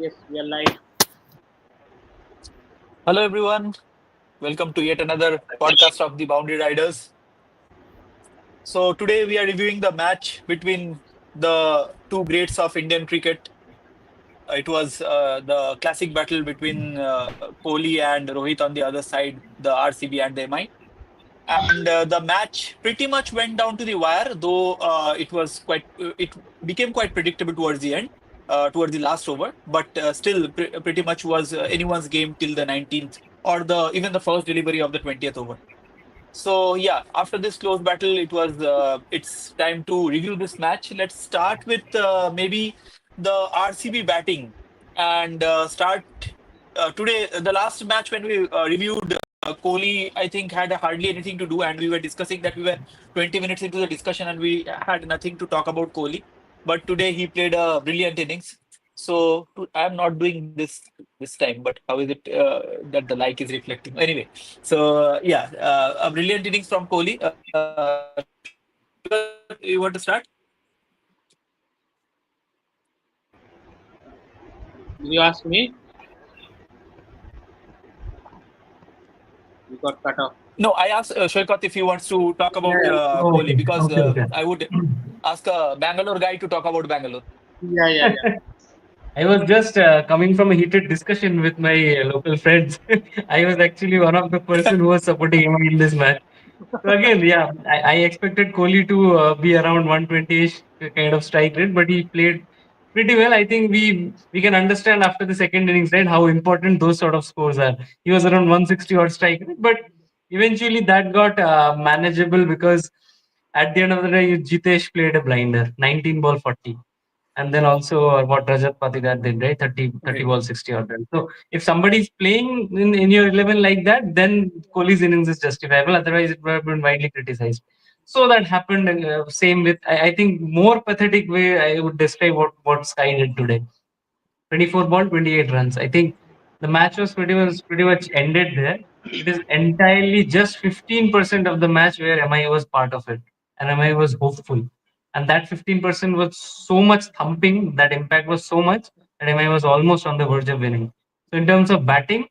Yes, we are live. Hello, everyone. Welcome to yet another podcast of the Boundary Riders. So, today we are reviewing the match between the two greats of Indian cricket. It was the classic battle between Kohli and Rohit on the other side, the RCB and the MI. And the match pretty much went down to the wire, though it became quite predictable towards the end, towards the last over. But still, pretty much was anyone's game till the 19th or the even the first delivery of the 20th over. So yeah, after this close battle, it's time to review this match. Let's start with maybe the RCB batting and start today. The last match when we reviewed Kohli, I think had hardly anything to do, and we were discussing that we were 20 minutes into the discussion and we had nothing to talk about Kohli. But today he played a brilliant innings. So I'm not doing this time, but how is it that the like is reflecting? Anyway, so yeah, a brilliant innings from Kohli. You want to start? Did you ask me? You got cut off. No, I asked Shoykot if he wants to talk Yeah, about yeah, Kohli Okay, because okay, okay. I would ask a Bangalore guy to talk about Bangalore. yeah, yeah, yeah. I was just coming from a heated discussion with my local friends. I was actually one of the person who was supporting him in this match. So again, yeah, I expected Kohli to be around 120-ish kind of strike rate, but he played pretty well. I think we can understand after the second innings, right, how important those sort of scores are. He was around 160 odd strike rate, but eventually that got manageable because at the end of the day, Jitesh played a blinder, 19 ball 40. And then also what Rajat Patidar did, right? 30 Right. ball 60 odd runs. So if somebody's playing in your 11 like that, then Kohli's innings is justifiable. Otherwise, it would have been widely criticized. So that happened. And, same with, I think, more pathetic way I would describe what Sky did today. 24 ball, 28 runs. I think the match was pretty much ended there. It is entirely just 15% of the match where MI was part of it, and MI was hopeful. And that 15% was so much thumping, that impact was so much that MI was almost on the verge of winning. So in terms of batting,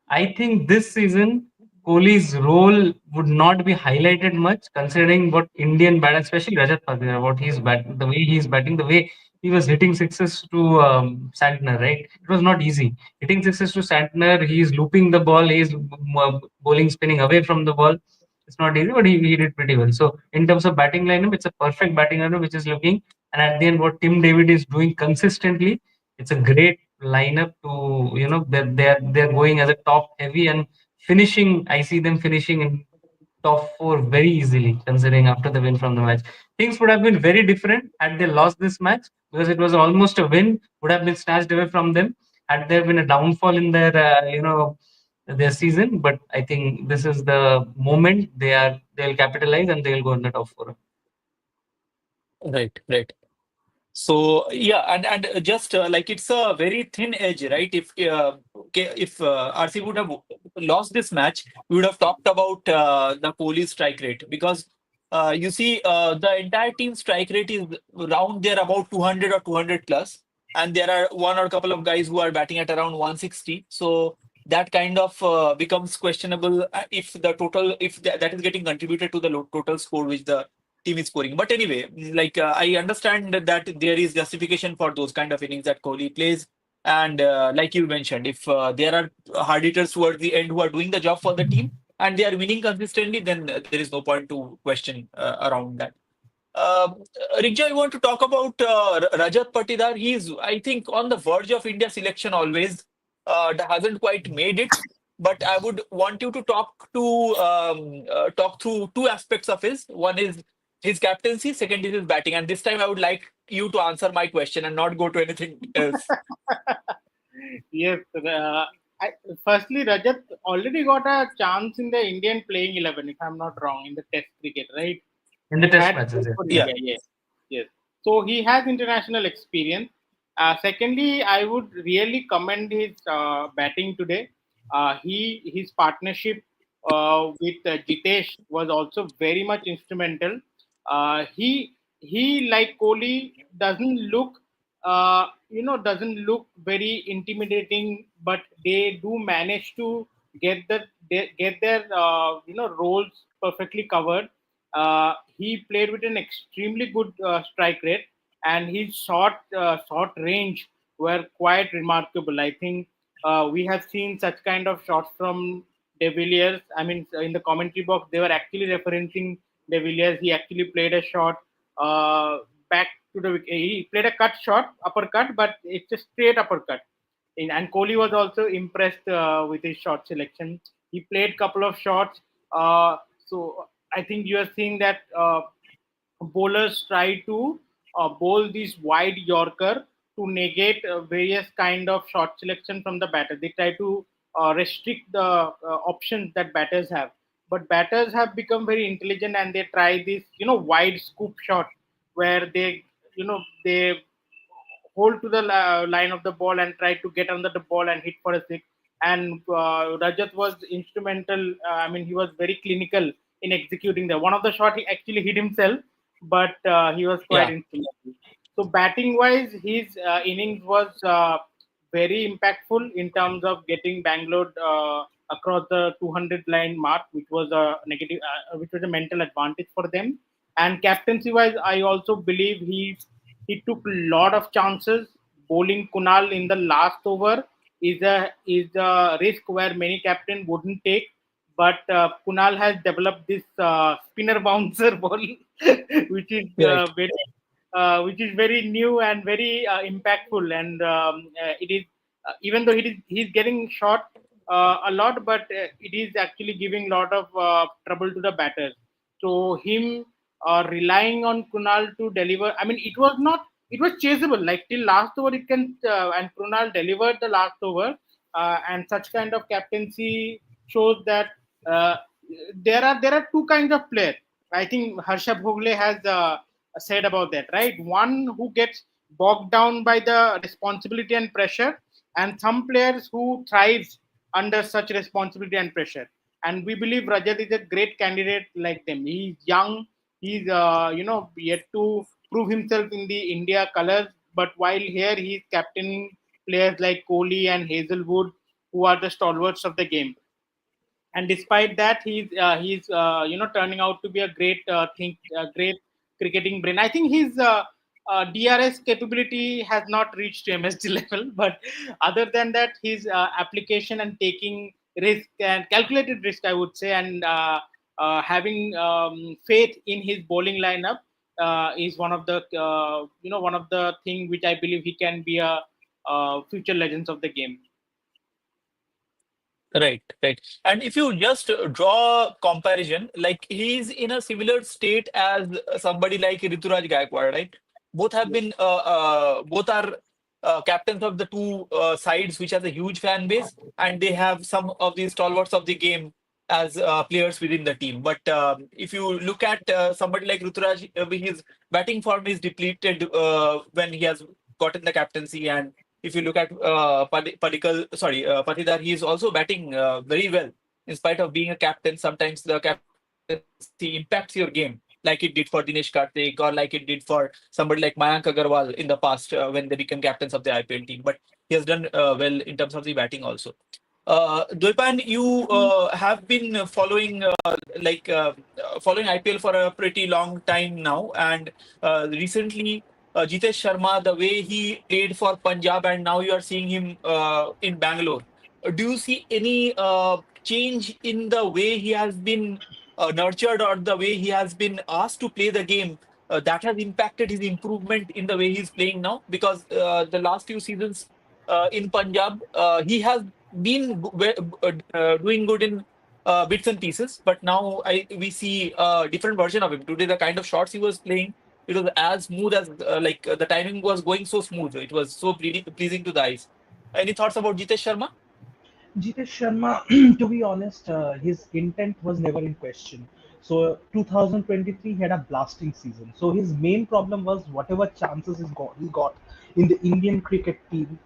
I think this season Kohli's role would not be highlighted much, considering what Indian batter, especially Rajat Patidar, what he's bat, the way he's batting, the way he was hitting sixes to Santner, right? It was not easy. Hitting sixes to Santner, he's looping the ball, he's bowling spinning away from the ball. It's not easy, but he did pretty well. So in terms of batting lineup, it's a perfect batting lineup which is looking. And at the end, what Tim David is doing consistently, it's a great lineup to they're going as a top heavy and finishing. I see them finishing in top four very easily, considering after the win from the match. Things would have been very different had they lost this match because it was almost a win, would have been snatched away from them had there been a downfall in their season. But I think this is the moment they'll capitalize and they'll go in the top four. Right, right. So yeah, and just like it's a very thin edge, right? If RC would have lost this match, we would have talked about the Kohli strike rate because you see the entire team strike rate is around there about 200 or 200 plus, and there are one or a couple of guys who are batting at around 160. So that kind of becomes questionable if the total if that is getting contributed to the total score which the team is scoring. But anyway, like I understand that there is justification for those kind of innings that Kohli plays. And like you mentioned, if there are hard hitters towards the end who are doing the job for the team and they are winning consistently, then there is no point to question around that. Uh, Rikja, I want to talk about Rajat Patidar. He's, I think, on the verge of India selection always. Hasn't quite made it, but I would want you to talk through two aspects of his. One is his captaincy, second is his batting. And this time, I would like you to answer my question and not go to anything else. Yes. I, firstly, Rajat already got a chance in the Indian playing 11, if I'm not wrong, in the Test cricket, right? In the He test had matches. played Yeah. for Yeah. Yeah, India, yes, yes. So he has international experience. Secondly, I would really commend his batting today. His partnership with Jitesh was also very much instrumental. He like Kohli doesn't look doesn't look very intimidating, but they do manage to get their roles perfectly covered. He played with an extremely good strike rate, and his short range were quite remarkable. I think we have seen such kind of shots from De Villiers. I mean, in the commentary box, they were actually referencing De Villiers. He actually played a shot back to the wicket. He played a cut shot, uppercut, but it's a straight uppercut. And Kohli was also impressed with his shot selection. He played couple of shots. So I think you are seeing that bowlers try to bowl this wide Yorker to negate various kind of shot selection from the batter. They try to restrict the options that batters have. But batters have become very intelligent and they try this, wide scoop shot where they hold to the line of the ball and try to get under the ball and hit for a six. And Rajat was instrumental. I mean, he was very clinical in executing that. One of the shot he actually hit himself, but he was quite Yeah. instrumental. So batting wise, his innings was very impactful in terms of getting Bangalore across the 200 line mark, which was a which was a mental advantage for them. And captaincy wise, I also believe he took a lot of chances. Bowling Kunal in the last over is a risk where many captain wouldn't take. But Kunal has developed this spinner bouncer ball, which is Right. very new and very impactful. And it is even though he's getting shot a lot, but it is actually giving a lot of trouble to the batters. So him relying on Kunal to deliver. I mean, it was not. It was chaseable. Like till last over, it can and Kunal delivered the last over, and such kind of captaincy shows that uh, there are two kinds of players. I think Harsha Bhogle has said about that, right? One who gets bogged down by the responsibility and pressure, and some players who thrives under such responsibility and pressure. And we believe Rajat is a great candidate like them. He's young. He's yet to prove himself in the India colors. But while here he's captaining players like Kohli and Hazelwood, who are the stalwarts of the game. And despite that, he's turning out to be a great cricketing brain. I think his DRS capability has not reached MSD level, but other than that, his application and taking risk and calculated risk, I would say, and having faith in his bowling lineup is one of the thing which I believe he can be a future legends of the game. Right, right. And if you just draw comparison, like he's in a similar state as somebody like Rituraj Gaikwad, right? Both have been, both are captains of the two sides, which has a huge fan base, and they have some of these stalwarts of the game as players within the team. But if you look at somebody like Rituraj, his batting form is depleted when he has gotten the captaincy, and if you look at Patidar, he is also batting very well. In spite of being a captain, sometimes the captaincy impacts your game, like it did for Dinesh Karthik or like it did for somebody like Mayank Agarwal in the past when they became captains of the IPL team. But he has done well in terms of the batting also. Dwipan, you have been following IPL for a pretty long time now, and recently Jitesh Sharma, the way he played for Punjab, and now you are seeing him in Bangalore. Do you see any change in the way he has been nurtured or the way he has been asked to play the game that has impacted his improvement in the way he's playing now? Because the last few seasons in Punjab, he has been doing good in bits and pieces, but now we see a different version of him. Today, the kind of shots he was playing, it was as smooth as the timing was going so smooth. It was so pleasing to the eyes. Any thoughts about Jitesh Sharma? Jitesh Sharma, to be honest, his intent was never in question. So 2023 he had a blasting season. So his main problem was whatever chances he got in the Indian cricket team,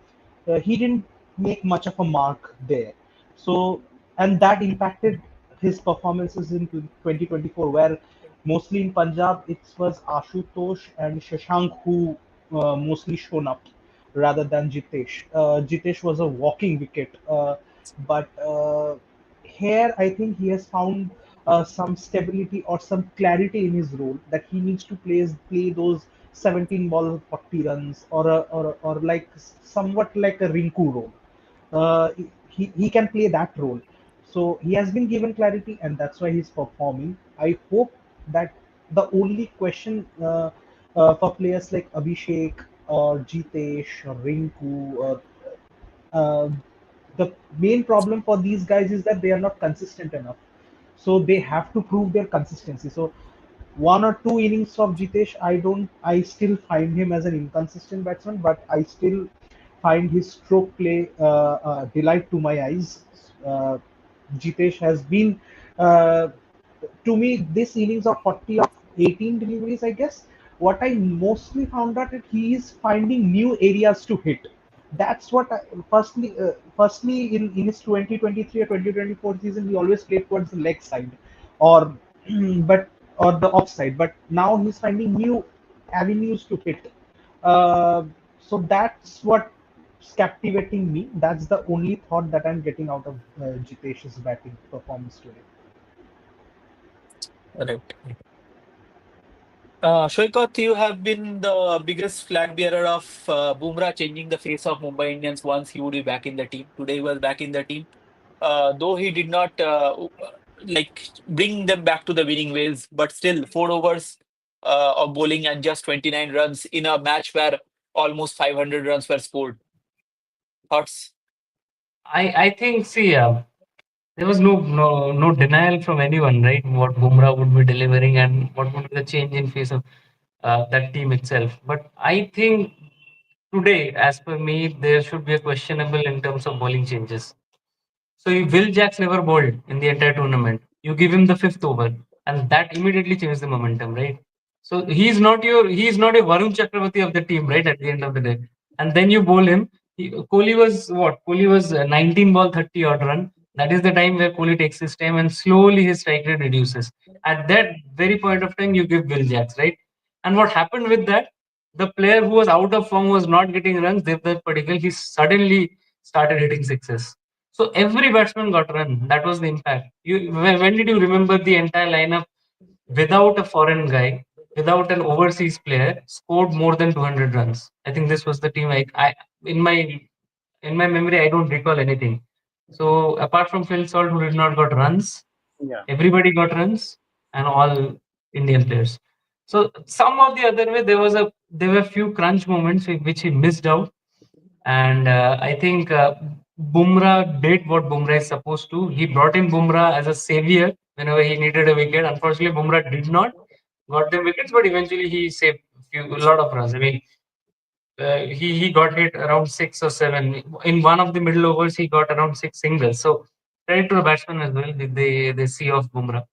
he didn't make much of a mark there. So and that impacted his performances in 2024, where mostly in Punjab it was Ashutosh and Shashank who mostly shown up rather than Jitesh. Jitesh was a walking wicket, but here I think he has found some stability or some clarity in his role that he needs to play those 17 ball 40 runs or like somewhat like a Rinku role. He can play that role. So he has been given clarity, and that's why he's performing. I hope that the only question for players like Abhishek or Jitesh or Rinku or uh, the main problem for these guys is that they are not consistent enough. So they have to prove their consistency. So one or two innings of Jitesh, I still find him as an inconsistent batsman, but I still find his stroke play delight to my eyes. Uh, Jitesh has been, uh, to me, this innings of 40 of 18 deliveries, I guess. What I mostly found out that he is finding new areas to hit. That's what I, firstly in his 2023 or 2024 season, he always played towards the leg side, or but or the offside. But now he's finding new avenues to hit. So that's what's captivating me. That's the only thought that I'm getting out of Jitesh's batting performance today. Correct. Shoikat, you have been the biggest flag bearer of Bumrah changing the face of Mumbai Indians once he would be back in the team. Today he was back in the team. Though he did not like bring them back to the winning ways, but still 4 overs of bowling and just 29 runs in a match where almost 500 runs were scored. Thoughts? I think, see, there was no denial from anyone, right? What Bumrah would be delivering and what would be the change in face of that team itself. But I think today, as per me, there should be a questionable in terms of bowling changes. So Will Jacks never bowled in the entire tournament. You give him the fifth over, and that immediately changed the momentum, right? So he's not a Varun Chakravarti of the team, right? At the end of the day, and then you bowl him. Kohli was what? Kohli was 19 ball 30 odd run. That is the time where Kohli takes his time and slowly his strike rate reduces. At that very point of time, you give Will Jacks, right? And what happened with that? The player who was out of form was not getting runs. That particular he suddenly started hitting sixes. So every batsman got run. That was the impact. When did you remember the entire lineup without a foreign guy, without an overseas player, scored more than 200 runs? I think this was the team. I in my in my memory, I don't recall anything. So apart from Phil Salt, who did not got runs, Yeah. everybody got runs, and all Indian players. So some of the other way, there were few crunch moments in which he missed out, and I think Bumrah did what Bumrah is supposed to. He brought in Bumrah as a savior whenever he needed a wicket. Unfortunately, Bumrah did not got them wickets, but eventually he saved a lot of runs. I mean, he got hit around six or seven. In one of the middle overs, he got around six singles. So credit to the batsman as well. They see off Bumrah.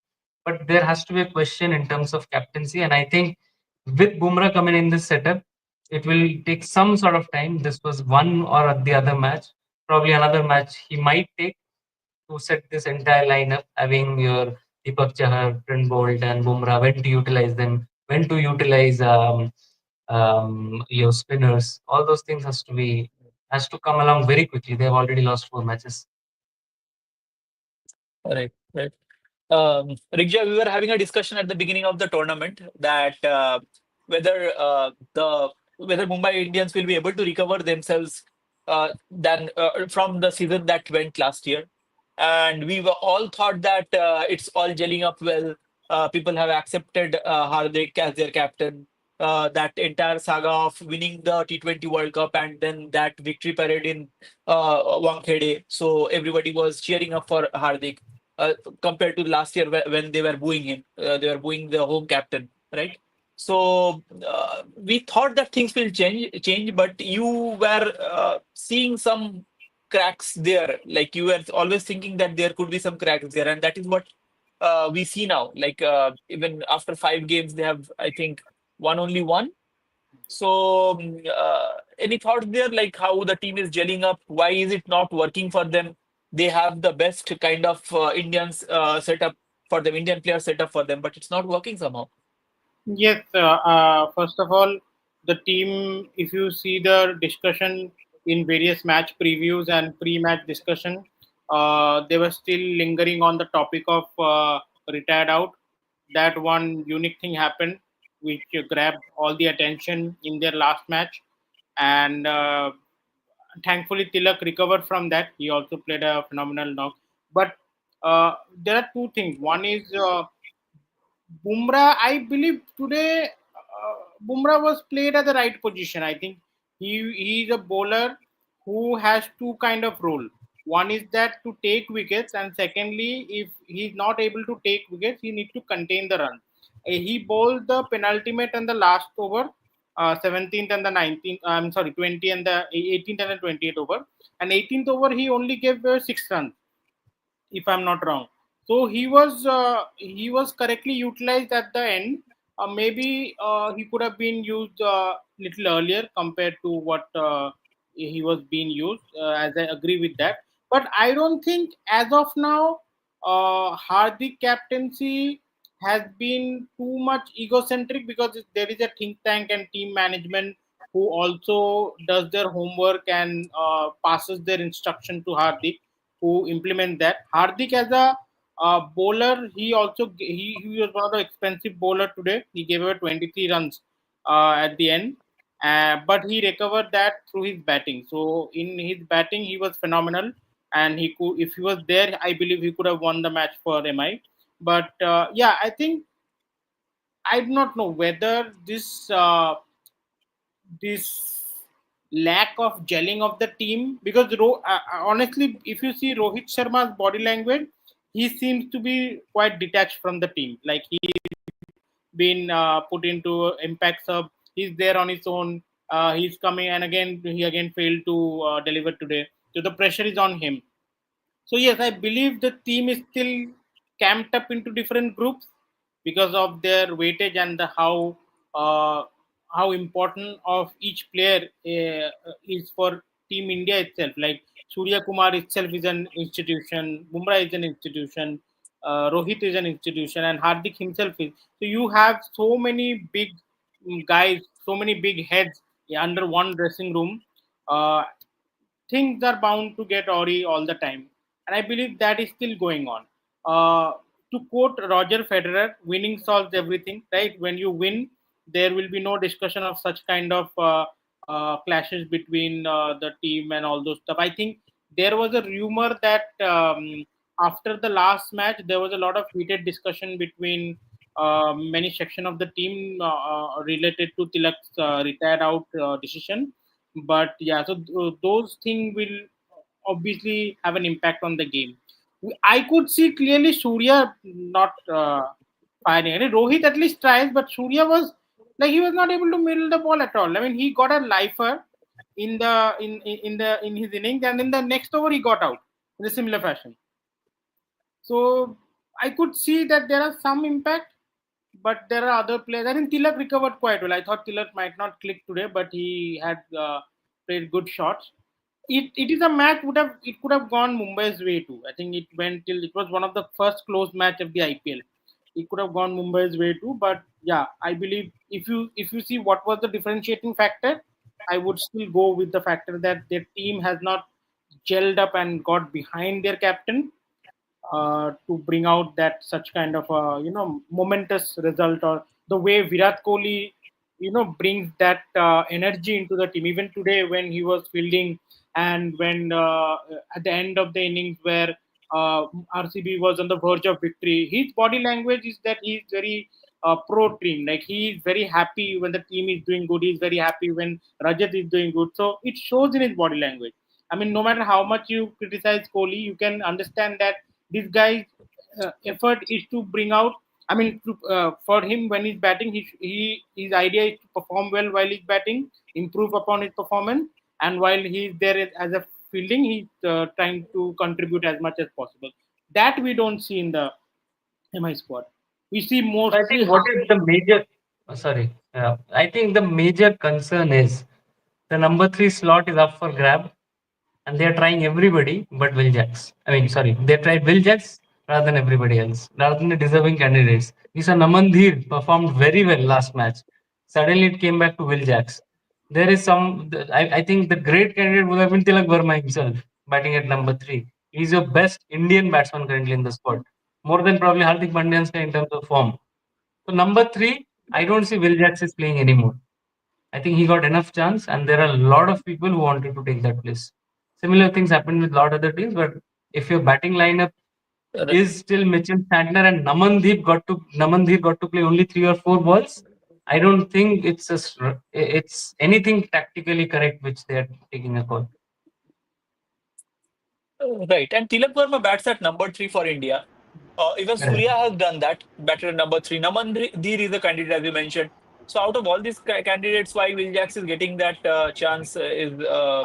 But there has to be a question in terms of captaincy, and I think with Bumrah coming in this setup, it will take some sort of time. This was one or the other match. Probably another match he might take to set this entire lineup, having your Deepak Chahar, Trent Bolt, and Bumrah, when to utilize them, when to utilize your spinners. All those things has to come along very quickly. They've already lost four matches. Right, right. Rigja, we were having a discussion at the beginning of the tournament that whether the whether Mumbai Indians will be able to recover themselves than from the season that went last year, and we were all thought that it's all gelling up well. People have accepted Hardik as their captain. That entire saga of winning the T20 World Cup and then that victory parade in Wankhede, so everybody was cheering up for Hardik compared to last year when they were booing him. They were booing the home captain, right? So we thought that things will change, but you were seeing some cracks there. Like you were always thinking that there could be some cracks there, and that is what we see now. Like even after 5 games, they have, I think, won only one. So, any thoughts there, like how the team is gelling up? Why is it not working for them? They have the best kind of Indians setup for them, Indian player setup for them, but it's not working somehow. Yes. First of all, the team, if you see the discussion in various match previews and pre-match discussion, they were still lingering on the topic of retired out. That one unique thing happened, which grabbed all the attention in their last match, and thankfully Tilak recovered from that. He also played a phenomenal knock. But there are two things. One is Bumrah, I believe today Bumrah was played at the right position. I think he is a bowler who has two kind of role. One is that to take wickets, and secondly, if he's not able to take wickets, he need to contain the run. He bowled the penultimate and the last over, 17th and the 19th. I'm sorry, 20 and the 18th and the 20th over. And 18th over, he only gave 6 runs, if I'm not wrong. So he was correctly utilized at the end. Maybe he could have been used little earlier compared to what he was being used. As I agree with that, but I don't think as of now Hardik captaincy has been too much egocentric, because there is a think tank and team management who also does their homework and passes their instruction to Hardik, who implement that. Hardik as a bowler, he was one of the expensive bowler today. He gave away 23 runs at the end, but he recovered that through his batting. So in his batting, he was phenomenal, and he could, if he was there, I believe he could have won the match for MI. But yeah, I think I do not know whether this lack of gelling of the team, because honestly, if you see Rohit Sharma's body language, he seems to be quite detached from the team. Like he's been put into impact sub. He's there on his own. He's coming, and again he again failed to deliver today. So the pressure is on him. So yes, I believe the team is still camped up into different groups because of their weightage and uh, how important of each player is for Team India itself. Like Surya Kumar itself is an institution, Bumrah is an institution, Rohit is an institution, and Hardik himself is. So you have so many big guys, so many big heads under one dressing room. Uh, Things are bound to get awry all the time. And I believe that is still going on. To quote Roger Federer, winning solves everything, right? When you win, there will be no discussion of such kind of clashes between the team and all those stuff. I think there was a rumor that after the last match, there was a lot of heated discussion between many section of the team related to Tilak's retired out decision. But yeah, so those things will obviously have an impact on the game. I could see clearly Surya not firing. I mean, Rohit at least tries, but Surya was like he was not able to middle the ball at all. I mean, he got a lifer in his innings, and in the next over he got out in a similar fashion. So I could see that there are some impact, but there are other players. I think Tilak recovered quite well. I thought Tilak might not click today, but he had played good shots. It is a match would have it could have gone Mumbai's way too. I think it went till it was one of the first close match of the IPL. It could have gone Mumbai's way too, but yeah, I believe if you see what was the differentiating factor, I would still go with the factor that their team has not gelled up and got behind their captain to bring out that such kind of momentous result, or the way Virat Kohli brings that energy into the team. Even today when he was fielding, and when at the end of the innings where RCB was on the verge of victory, his body language is that he's very pro team. Like he's very happy when the team is doing good. He's very happy when Rajat is doing good. So it shows in his body language. I mean, no matter how much you criticize Kohli, you can understand that this guy's effort is to bring out. I mean, for him when he's batting, his idea is to perform well while he's batting, improve upon his performance, and while he's there as a fielding, he's trying to contribute as much as possible. That we don't see in the MI squad. We see I mostly. think what is the major, sorry, I think the major concern is the number three slot is up for grab, and they are trying everybody but Will Jacks. I mean, sorry, they tried Will Jacks rather than everybody else, rather than the deserving candidates. Nisa Namandhir performed very well last match. Suddenly it came back to Will Jacks. There is I think the great candidate would have been Tilak Verma himself, batting at number 3. He's your best Indian batsman currently in the squad, more than probably Hardik Pandya in terms of form. So number 3, I don't see Will Jacks is playing anymore. I think he got enough chance, and there are a lot of people who wanted to take that place. Similar things happened with a lot of other teams, but if your batting lineup is still Mitchell Santner and Namandeep got to play only 3 or 4 balls. I don't think it's anything tactically correct which they are taking a call. Right. And Tilak Verma bats at number 3 for India. Even Correct. Surya has done that, batted at number 3. Namandir is a candidate, as you mentioned. So, out of all these candidates, why Will Jacks is getting that chance is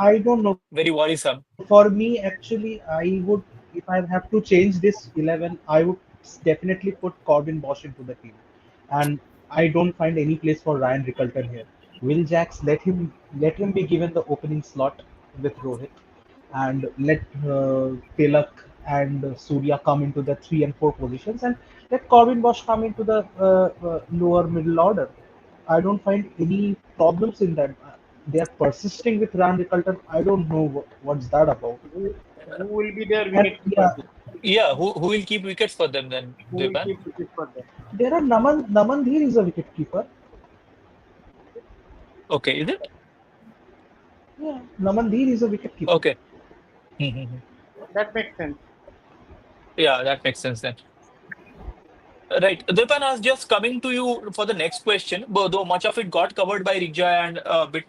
I don't know. very worrisome. For me, actually, I would, if I have to change this 11, I would definitely put Corbin Bosch into the team. And I don't find any place for Ryan Rickelton here. Will Jacks, let him be given the opening slot with Rohit, and let Tilak and Surya come into the 3 and 4 positions, and let Corbin Bosch come into the lower middle order. I don't find any problems in that. They are persisting with Ryan Rickelton. I don't know what's that about. Who will be their And wicket keeper? yeah, Yeah, who will keep wickets for them then, Who will Deepan? keep wicket for them? there are Namandhir is a wicket keeper. Okay, is it? Yeah, Namandhir is a wicket keeper. Okay. Mhm. That makes sense. Yeah, that makes sense then. Right. Deepan, I was just coming to you for the next question, though much of it got covered by Rigjay and a bit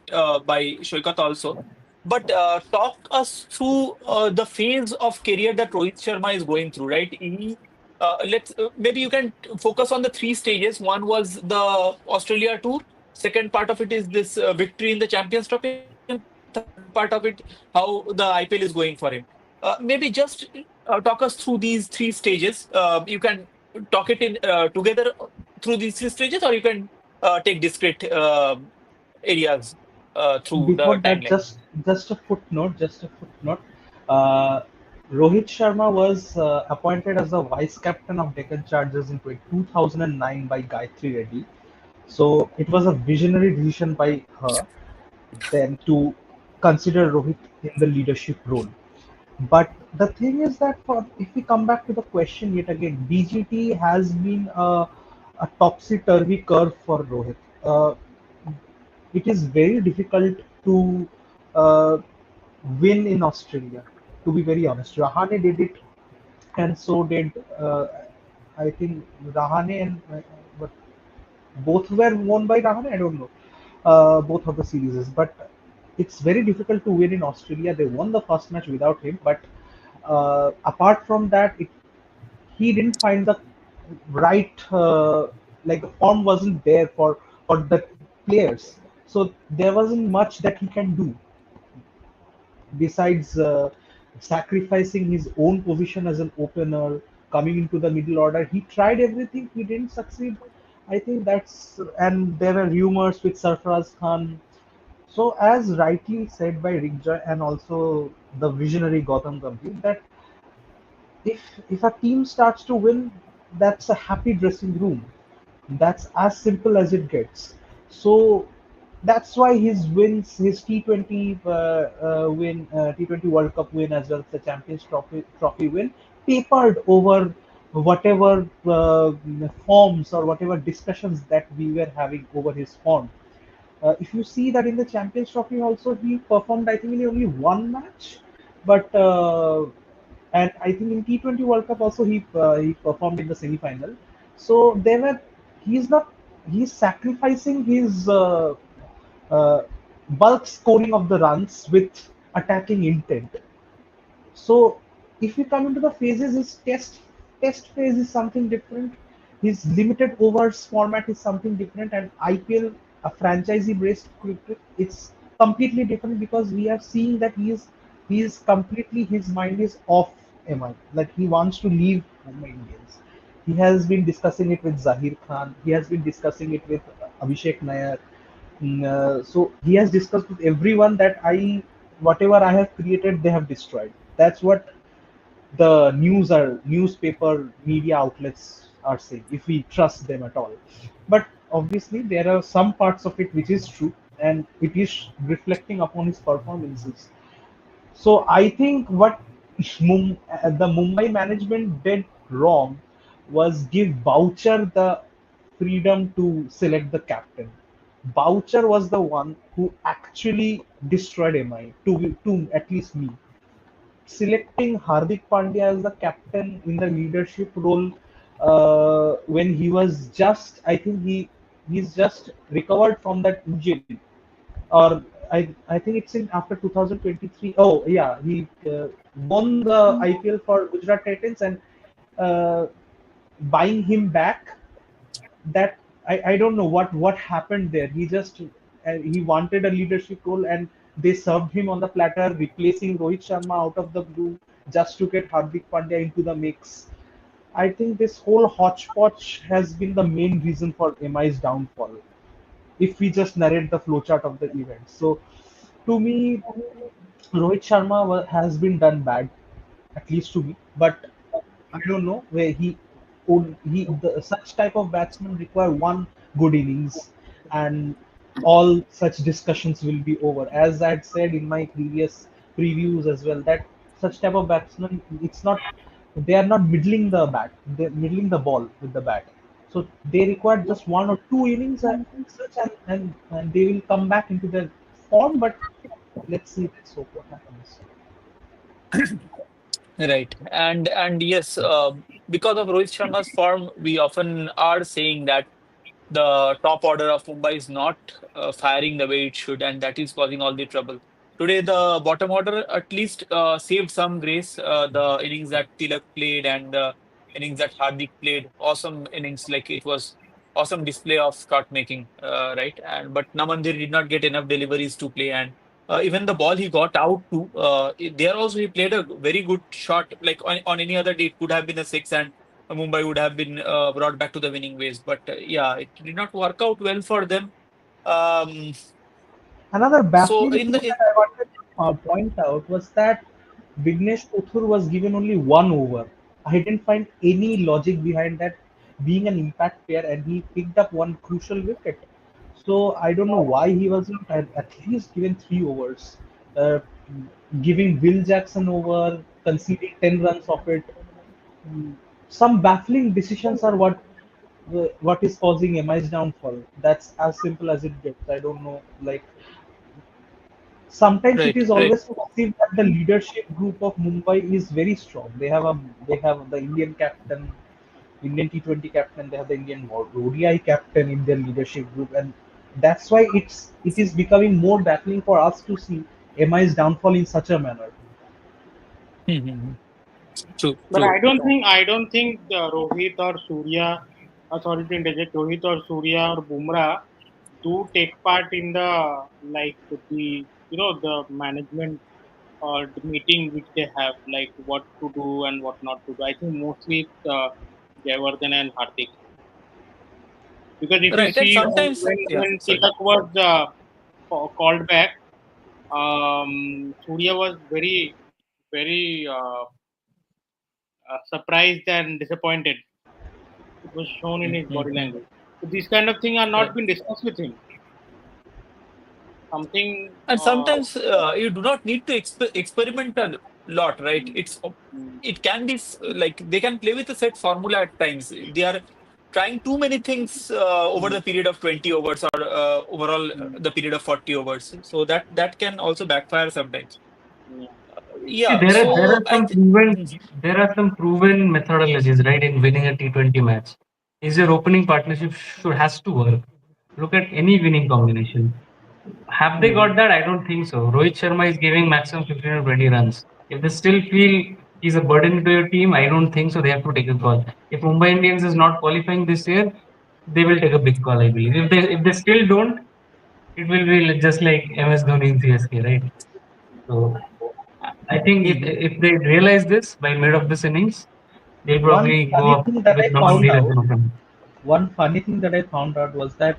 by Shoikat also. But talk us through the phase of career that Rohit Sharma is going through, right? Let's maybe you can focus on the 3 stages. One was the Australia tour. Second part of it is this victory in the Champions Trophy, and third part of it, how the IPL is going for him. Maybe just talk us through these 3 stages. You can talk it in together through these 3 stages, or you can take discrete areas through Before the that, timeline. just a footnote. Just a footnote. Uh, Rohit Sharma was appointed as the vice captain of Deccan Chargers in 2009 by Gayatri Reddy. So it was a visionary decision by her then to consider Rohit in the leadership role. But the thing is that for if we come back to the question yet again, BGT has been a topsy-turvy curve for Rohit. It is very difficult to uh, win in Australia. To be very honest, Rahane did it, and so did I think Rahane and but both were won by Rahane. I don't know both of the series, but it's very difficult to win in Australia. They won the first match without him, but apart from that, he didn't find the right like the form wasn't there for the players. So there wasn't much that he can do besides sacrificing his own position as an opener, coming into the middle order. He tried everything, he didn't succeed. I think that's, and there were rumors with Sarfaraz Khan. So, as rightly said by Rigja and also the visionary Gautam Gambhir, that if a team starts to win, that's a happy dressing room. That's as simple as it gets. So that's why his wins, his T20 win, T20 World Cup win, as well as the Champions Trophy win, papered over whatever forms or whatever discussions that we were having over his form. If you see that in the Champions Trophy also he performed, I think in only one match, but and I think in T20 World Cup also he performed in the semi-final. So there were he's not he's sacrificing his uh, bulk scoring of the runs with attacking intent. So if we come into the phases, his test phase is something different. His limited overs format is something different, and IPL, a franchisee based cricket, it's completely different because we are seeing that he is completely, his mind is off MI. Like he wants to leave Mumbai Indians. He has been discussing it with Zahir Khan. He has been discussing it with Abhishek Nair. So he has discussed with everyone that whatever I have created, they have destroyed. That's what the newspaper media outlets are saying, if we trust them at all. But obviously there are some parts of it which is true, and it is reflecting upon his performances. So I think what the Mumbai management did wrong was give Boucher the freedom to select the captain. Boucher was the one who actually destroyed MI, to at least me. Selecting Hardik Pandya as the captain in the leadership role when he was just, I think he's just recovered from that injury, or I think it's in after 2023. Oh yeah, he won the IPL for Gujarat Titans, and uh, buying him back, that I don't know what happened there. He just he wanted a leadership role, and they served him on the platter, replacing Rohit Sharma out of the blue just to get Hardik Pandya into the mix. I think this whole hodgepodge has been the main reason for MI's downfall, if we just narrate the flowchart of the event. So, to me, Rohit Sharma has been done bad, at least to me. But I don't know where such type of batsmen require one good innings, and all such discussions will be over. As I had said in my previous previews as well, that such type of batsmen, it's not, they are not middling the bat, they're middling the ball with the bat. So they require just one or two innings and such, and they will come back into their form. But let's see, let's hope what happens. Right. And yes, because of Rohit Sharma's form, we often are saying that the top order of Mumbai is not firing the way it should, and that is causing all the trouble. Today, the bottom order at least saved some grace. The innings that Tilak played and the innings that Hardik played, awesome innings. Like it was awesome display of shot making, right? And but Namandir did not get enough deliveries to play, and even the ball he got out to, there also he played a very good shot. Like on any other day, it could have been a six, and Mumbai would have been brought back to the winning ways. But yeah, it did not work out well for them. Um, Another so baffling in thing the that I wanted to point out was that Vignesh Kothur was given only 1 over. I didn't find any logic behind that, being an impact player, and he picked up one crucial wicket. So I don't know why he was not at least given 3 overs. Uh, Giving Will Jackson over, conceding 10 runs of it. Some baffling decisions are what is causing MI's downfall. That's as simple as it gets. I don't know. Like, sometimes it right, is right. always perceived that the leadership group of Mumbai is very strong. They have the Indian captain, Indian T20 captain. They have the Indian ODI captain in their leadership group, and that's why it is becoming more baffling for us to see MI's downfall in such a manner. Mhm. True, But true. I don't think Rohit or Surya, sorry to interject, Rohit or Surya or Bumrah do take part in the like the management or the meeting which they have, like what to do and what not to do. I think mostly it's Jayawardene and Hardik, because if you Right, and see sometimes, yeah. when Sorry. Tilak was called back, Surya was very surprised and disappointed. It was shown in his body Mhm. language. So these kind of things are not Right. been discussed with him. Something. And sometimes you do not need to experiment a lot, right? Mm, mm, It can be like they can play with a set formula at times. They are trying too many things over mm, the period of 20 overs or overall mm, the period of 40 overs. So that can also backfire sometimes. yeah. See, Yeah. there So are some proven Mhm. there are some proven methodologies, right, in winning a T20 match. Is your opening partnership should has to work. Look at any winning combination. Have they Mm, got that? I don't think so. Rohit Sharma is giving maximum 15 or 20 runs. If they still feel he's a burden to your team, I don't think so. They have to take a call. If Mumbai Indians is not qualifying this year, they will take a big call, I believe. If they still don't, it will be just like MS Dhoni in CSK, right? So I think Mhm. if they realize this by mid of this innings, they'll One probably go funny up thing that with I found Namandir as out an opener. One funny thing that I found out was that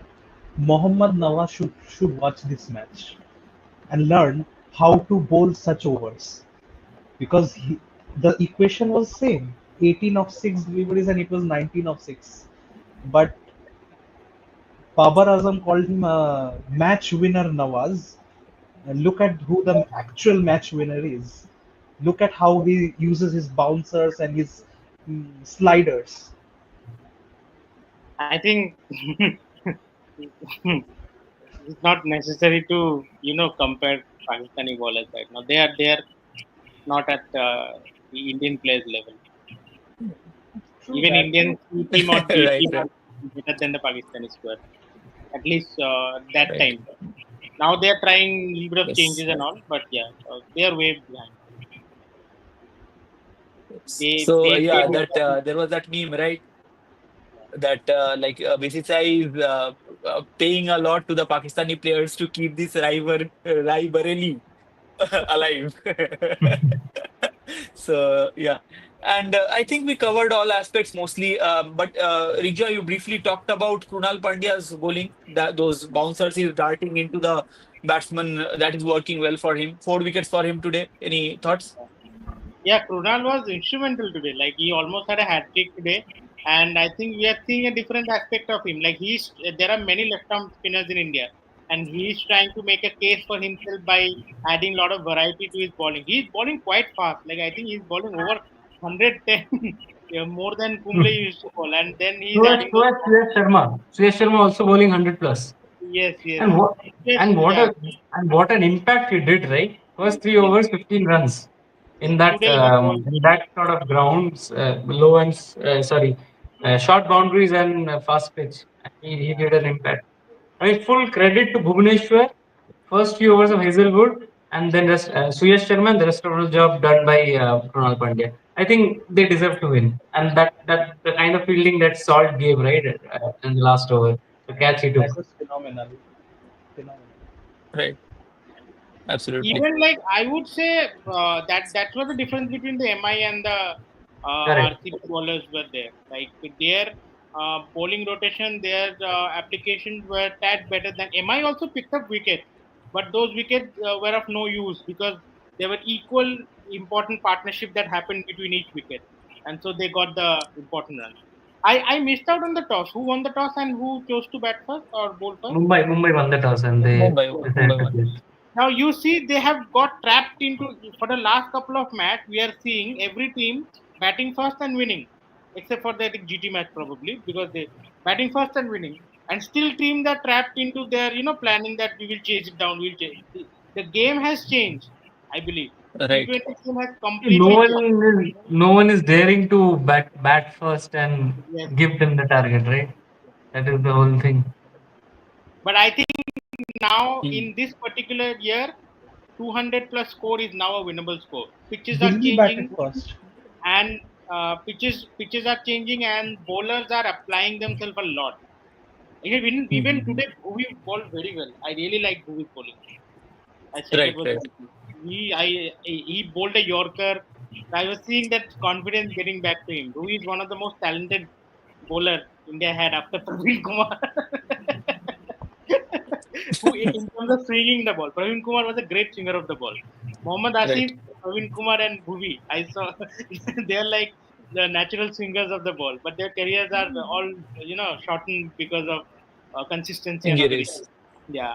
Mohammad Nawaz should watch this match and learn how to bowl such overs, because the equation was same, 18 of 6 deliveries and it was 19 of 6. But Babar Azam called him a match winner Nawaz. And look at who the actual match winner is. Look at how he uses his bouncers and his sliders. I think it's not necessary to compare Pakistani bowlers right now. They are not at the Indian players level. True Even that. Indian team or B Right, team right, are better than the Pakistani squad. At least that right. time. Now they are trying a little bit of Yes. changes and all, but yeah, they are way behind. Yes. They So they yeah, did. that there was that meme, right? That BCCI is paying a lot to the Pakistani players to keep this rivalry alive. So yeah, and I think we covered all aspects mostly. But Richa, you briefly talked about Krunal Pandya's bowling. That those bouncers he's darting into the batsman that is working well for him. 4 wickets for him today. Any thoughts? Yeah, Krunal was instrumental today. Like he almost had a hat trick today, and I think we are seeing a different aspect of him. Like there are many left-arm spinners in India, and he's trying to make a case for himself by adding a lot of variety to his bowling. He's bowling quite fast. Like I think he's bowling over 110, yeah, more than Kumble used to bowl, and then he's So adding those. Suyash Sharma. Suyash Sharma also bowling 100 plus. Yes, yes, And what yes, and what yeah. a and what an impact he did, right? First three Yes, overs, 15 runs yes. Today he bowled. in that sort of grounds, low and short boundaries and fast pitch. He did an impact. I mean, full credit to Bhubaneswar. First few overs of Hazelwood, and then Suyash Sharma, and the rest of the job done by Krunal Pandya. I think they deserve to win, and that the kind of fielding that Salt gave right in the last over, the catch he took. That was phenomenal. Phenomenal. Right, absolutely. Even like I would say that was the difference between the MI and the Correct. RCB bowlers were there. Like their bowling rotation, their applications were tad better than MI. Also picked up wickets, but those wickets were of no use because there were equal important partnership that happened between each wicket, and so they got the important runs. I missed out on the toss. Who won the toss and who chose to bat first or bowl first? Mumbai won the toss and they Mumbai, decided Mumbai to one. play. Now you see they have got trapped into for the last couple of match. We are seeing every team batting first and winning, except for the I think, GT match probably because they batting first and winning, and still teams are trapped into their planning that we will chase it down. We'll chase. The game has changed, I believe. Right. T20 game has No completely changed. no one is daring to bat first and Yes, give them the target, right? That is the whole thing. but I think now Hmm. in this particular year, 200 plus score is now a winnable score. Pitches are Delhi batted changing first. and pitches are changing and bowlers are applying themselves a lot. Even Hmm. today, Bhuvi bowled very well. I really like Bhuvi's bowling. As Shankar Right, was right. saying, he bowled a Yorker. I was seeing that confidence getting back to him. Bhuvi is one of the most talented bowler India had after Praveen Kumar. Who, in terms of swinging the ball, Praveen Kumar was a great swinger of the ball. Mohammad Right. Asif, Praveen Kumar, and Bhuvi, I saw they're like the natural swingers of the ball, but their careers are all shortened because of consistency and ability. Injuries. Yeah.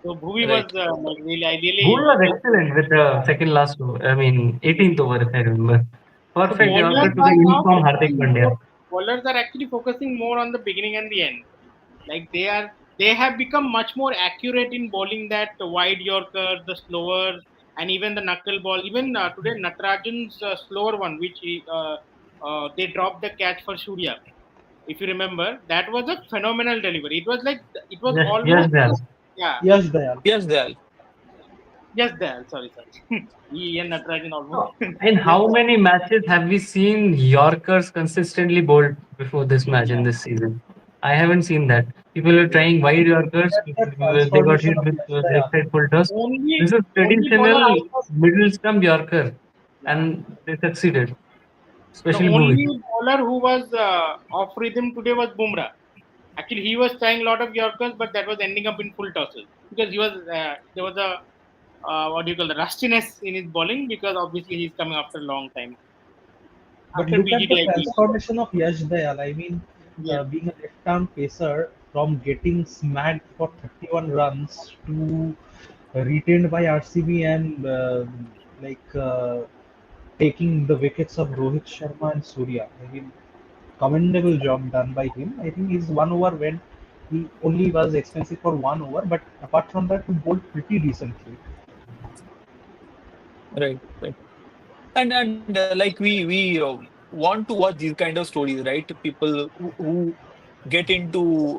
So Bhuvi was Right. like really, I Bhuvi really was felt. excellent with the second last over. I mean, 18th over, if I remember. So Perfect bowlers Yorker to the are now uniform Hardik focusing Pandya. more. Bowlers are actually focusing more on the beginning and the end. Like they have become much more accurate in bowling that wide Yorker, the slower, and even the knuckle ball. Even today, Natarajan's slower one, which they dropped the catch for Surya. If you remember, that was a phenomenal delivery. It was like it was Yes, almost yes. yeah. Yash Dayal. Yes, Dayal. Yes, there. Sorry. He and Natarajan almost. So, in Yes, how many matches have we seen Yorkers consistently bowled before this match in yeah. this season? I haven't seen that. People are trying wide Yorkers. That They got transformation hit of with Yash leg Dayal. side full toss. This is Only bowler traditional I saw. middle stump Yorker, Yeah. and they succeeded, The especially Bhuvi. only bowler who was off rhythm today was Bumrah. Actually, he was trying a lot of Yorkers, but that was ending up in full tosses because he was there was a what do you call the rustiness in his bowling because obviously he's coming after a long time But after look at the BGT I believe. transformation of Yash Dayal. I mean, Yes. being a left-arm pacer, from getting smacked for 31 runs to retained by RCB and taking the wickets of Rohit Sharma and Surya. I mean, commendable job done by him. I think his 1 over went. He only was expensive for 1 over, but apart from that, he bowled pretty decently. Right, right. And like we want to watch these kind of stories, right? People who get into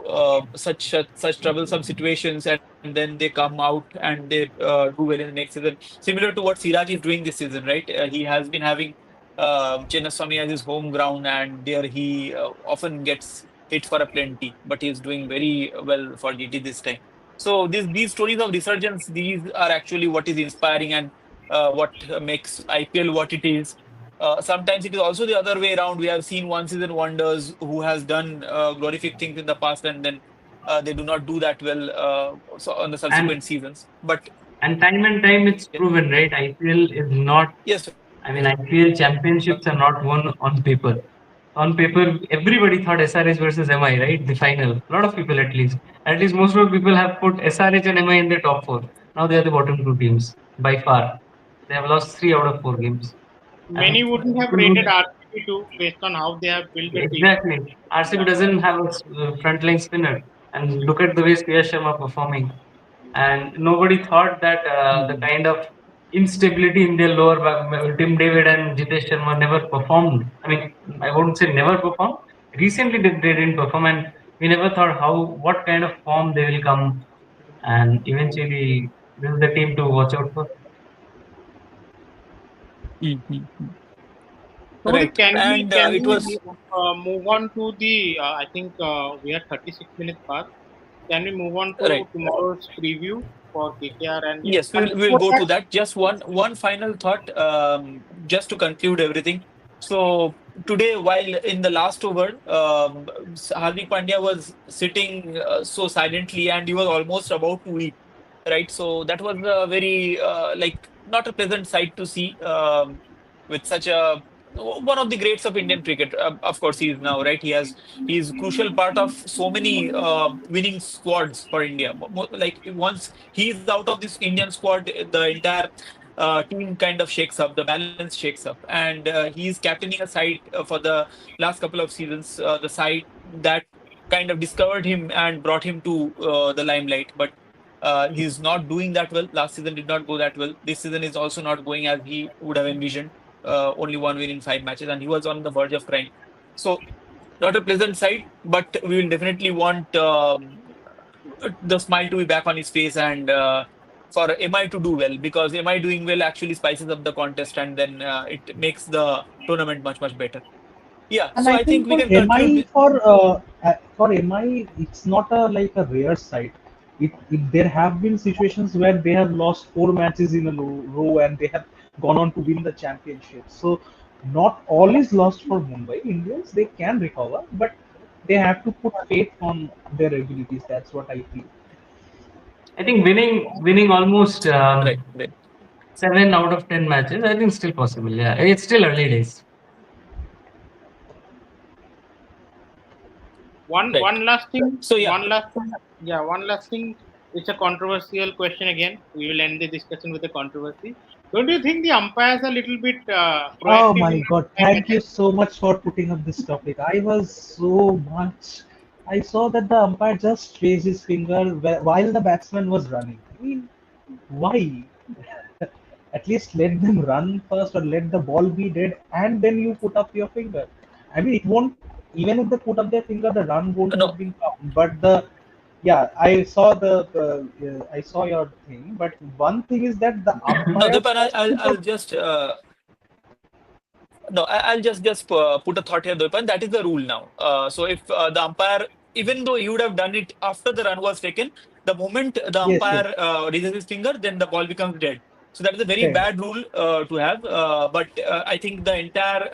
such troublesome situations and then they come out and they do well in the next season. Similar to what Siraj is doing this season, right? He has been having Chinnaswamy as his home ground, and there he often gets hit for a plenty, but he's doing very well for GT this time. So these stories of resurgence, these are actually what is inspiring and what makes IPL what it is. Sometimes it is also the other way around. We have seen one season wonders who has done glorific things in the past, and then they do not do that well so on the And subsequent seasons. But time and time it's yeah, proven, right? IPL is not. yes, I mean, IPL championships are not won on paper. On paper, everybody thought SRH versus MI, right? The final. A lot of people, at least. At least most of the people have put SRH and MI in the top four. Now they are the bottom two teams by far. They have lost 3 out of 4 games. And Many wouldn't have people rated would RCB too based on how they have built the team. exactly. RCB Yeah. doesn't have a frontline spinner. And look at the way Shreyas Sharma performing. And nobody thought that the mhm. kind of instability in their lower back, Tim David and Jitesh Sharma never performed. I mean, I wouldn't say never performed. Recently, they didn't perform, and we never thought what kind of form they will come. And eventually, this is the team to watch out for. Mhm. So, Right. And can it we was move on to the? I think we are 36 minutes past. Can we move on to right. tomorrow's preview for KKR and yeah? Yes, But we'll before go that, to that. Just one final thought, just to conclude everything. So today, while in the last over, Hardik Pandya was sitting so silently, and he was almost about to eat. Right, so that was a very like not a pleasant sight to see. With such a one of the greats of Indian cricket. Of course, he is now right. He's crucial part of so many winning squads for India. Like once he's out of this Indian squad, the entire team kind of shakes up, the balance shakes up, and he's captaining a side for the last couple of seasons, the side that kind of discovered him and brought him to the limelight. But he's not doing that well. Last season did not go that well. This season is also not going as he would have envisioned. Only one win in 5 matches, and he was on the verge of crying. So not a pleasant sight, but we will definitely want the smile to be back on his face and for MI to do well, because MI doing well actually spices up the contest, and then it makes the tournament much better. Yeah, And so I I think think we can conclude. for MI, it's not a like a rare sight. There have been situations where they have lost 4 matches in a row and they have gone on to win the championship. So not all is lost for Mumbai Indians. They can recover, but they have to put faith on their abilities. That's what I feel. I think winning almost Right, right, 7 out of 10 matches. I think still possible. Yeah, it's still early days. right. So yeah, one last thing. It's a controversial question again. We will end the discussion with a controversy. Don't you think the umpires are a little bit Oh proactive my in God, their thank you matches? so much for putting up this topic. I was so much. I saw that the umpire just raised his finger while the batsman was running. I mean, why? At least let them run first or let the ball be dead and then you put up your finger. I mean, it won't, even if they put up their finger, the run won't no, have been found. But yeah, I saw your thing. But one thing is that the no, umpires Depan, first put I'll up. just no, I'll just put a thought here, Depan. That is the rule now. So if the umpire, even though he would have done it after the run was taken, the moment the Yes, yes, umpire raises his finger, then the ball becomes dead. So that is a very dead. bad rule to have. But I think the entire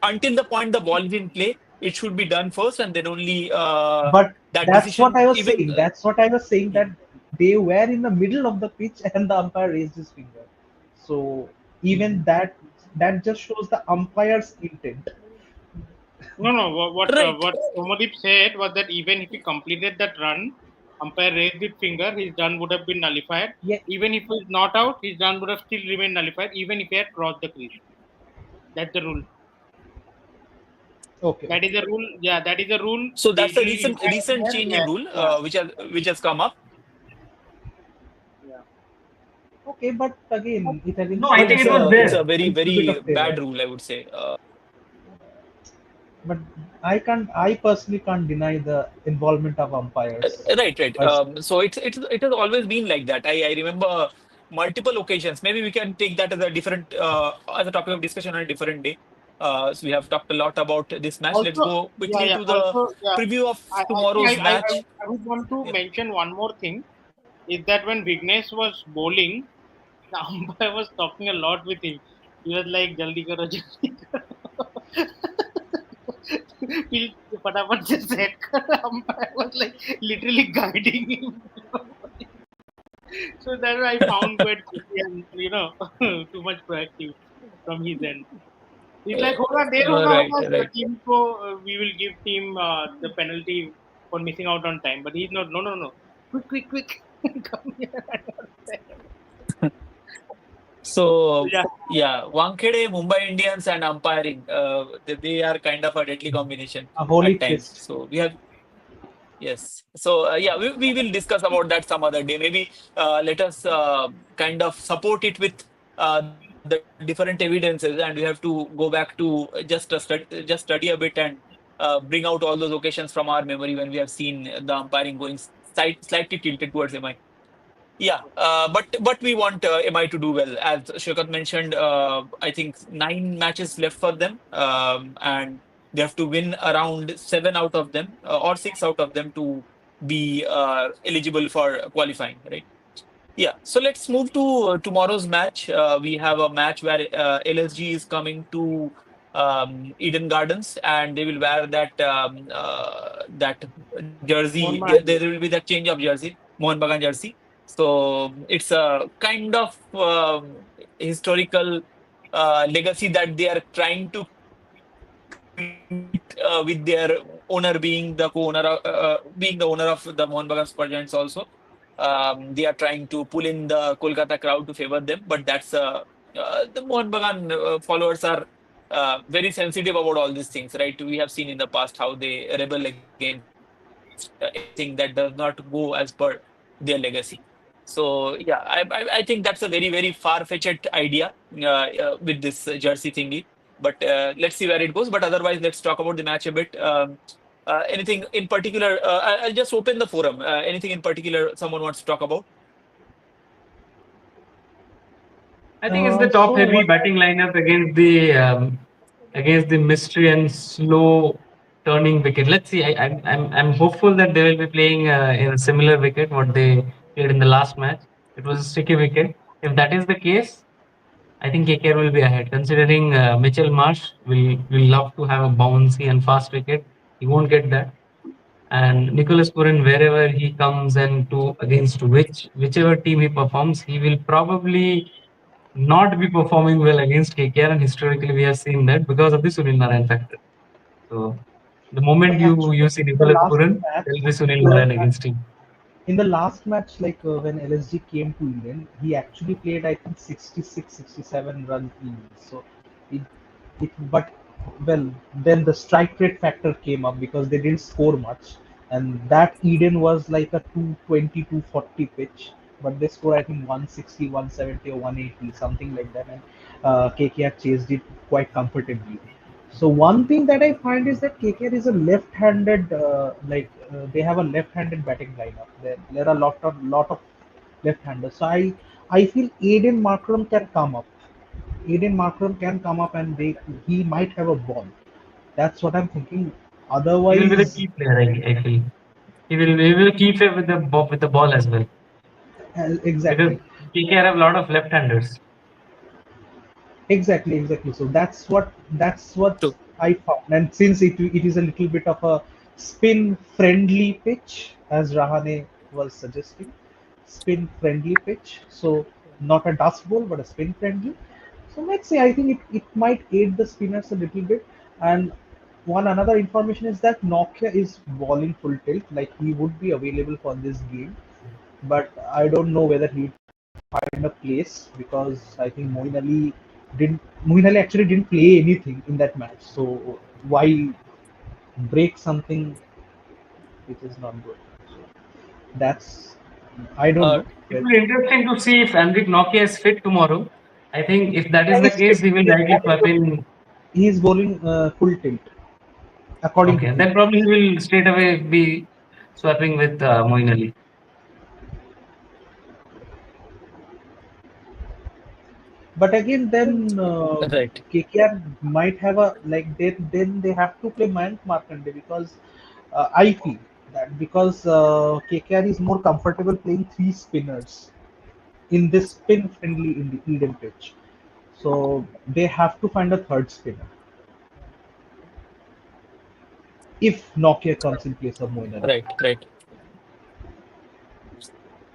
until the point the ball is in play, it should be done first, and then only But that that's what decision. I was Even saying. That's what I was saying, hmm, that they were in the middle of the pitch and the umpire raised his finger. So even hmm. that just shows the umpire's intent. No, no. Right. What Somadeep said was that even if he completed that run, umpire raised his finger, his run would have been nullified. Yeah. Even if he's not out, his run would have still remained nullified, even if he had crossed the crease. That's the rule. Okay. That is a rule. Yeah, that is a rule. So that's a The recent impact change in there. rule, Yeah, which has come up. yeah. Okay, but again, Italian No, I But think side it it's was a has there. a very little bit very of terror. bad rule, I would say. But I personally can't deny the involvement of umpires. Right, right. Pers- So it has always been like that. I remember multiple occasions. Maybe we can take that as a different as a topic of discussion on a different day. So we have talked a lot about this match. Let's Also, go yeah, quickly yeah. to the Also, yeah. preview of I think tomorrow's match. I would want to Yeah. mention one more thing is that when Vignesh was bowling, the umpire was talking a lot with him. He was like, "Jaldi karo, jaldi karo." Please, फटाफट से set करो. Umpire was like literally guiding him. So that I found quite funny and too much proactive from his end. He's like, होगा देर Right, होगा right. team को we will give team the penalty for missing out on time, but he's not. No, no, no. Quick, quick, quick. Come here. So So yeah, yeah, Wankhede, Mumbai Indians, and umpiring. They are kind of a deadly combination a holy at times. tryst. So we have yes. So yeah, we will discuss about that some other day. Maybe let us kind of support it with the different evidences, and we have to go back to just study a bit and bring out all those occasions from our memory when we have seen the umpiring going slightly tilted towards MI. Yeah, but we want MI to do well. As Shokat mentioned, I think 9 matches left for them, and they have to win around 7 out of them or 6 out of them to be eligible for qualifying, right? Yeah, so let's move to tomorrow's match. We have a match where LSG is coming to Eden Gardens, and they will wear that jersey. Mon There Mahan. will be that change of jersey, Mohun Bagan jersey. So it's a kind of historical legacy that they are trying to create with their owner being the owner of the Mohun Bagan Super Giants also. They are trying to pull in the Kolkata crowd to favor them, but that's the Mohun Bagan followers are very sensitive about all these things, right? We have seen in the past how they rebel against anything that does not go as per their legacy. So yeah, I think that's a very far fetched idea with this jersey thingy. But let's see where it goes. But otherwise, let's talk about the match a bit. Anything in particular? I'll just open the forum. Anything in particular someone wants to talk about? I think it's the So top heavy what? batting lineup against the mystery and slow turning wicket. Let's see. I'm hopeful that they will be playing in a similar wicket what they played in the last match. It was a sticky wicket. If that is the case, I think KKR will be ahead. Considering Mitchell Marsh will love to have a bouncy and fast wicket, he won't get that. And Nicholas Puran, wherever he comes and to against whichever team he performs, he will probably not be performing well against KKR, and historically we have seen that because of the Sunil Narayan factor. So the moment you Actually, see in the Nicholas last Puran, match, there will be Sunil uh, Narayan against him. in the last match, like when LSG came to England, he actually played, I think, 66, 67 runs innings. So, it, but well, then the strike rate factor came up because they didn't score much, and that Eden was like a 220, 240 pitch, but they scored, I think, 160, 170, or 180, something like that, and KKR chased it quite comfortably. So one thing that I find is that KKR is a left-handed, they have a left-handed batting lineup. There are lot of left-handers. So I feel Aiden Markram can come up. Aiden Markram can come up and he might have a ball. That's what I'm thinking. He will be the Otherwise, key player, I feel. He will keep it with the ball as well because exactly. KKR have a lot of left-handers. Exactly. So that's what True. I found. And since it is a little bit of a spin friendly pitch, as Rahane was suggesting, spin friendly pitch. So not a dust bowl, but a spin friendly. So let's say I think it might aid the spinners a little bit. And one another information is that Nokia is bowling full tilt, like he would be available for this game, but I don't know whether he find a place because I think didn't Moeen Ali actually didn't play anything in that match. So why break something which is not good? So that's I don't Uh, know. It will be interesting to see if Andrik Nokia is fit tomorrow. I think if that is Yeah, the he's fit. case, he will He's likely swap in. bowling full tilt according to Okay, Cricket. then probably he will straight away be swapping with Moeen Ali. But again, then right. KKR might have a like then they have to play Mayank Markande because I feel that because KKR is more comfortable playing three spinners in this spin friendly Indian pitch, so they have to find a third spinner if Nokia comes in place of Moeen Ali. Right. Right.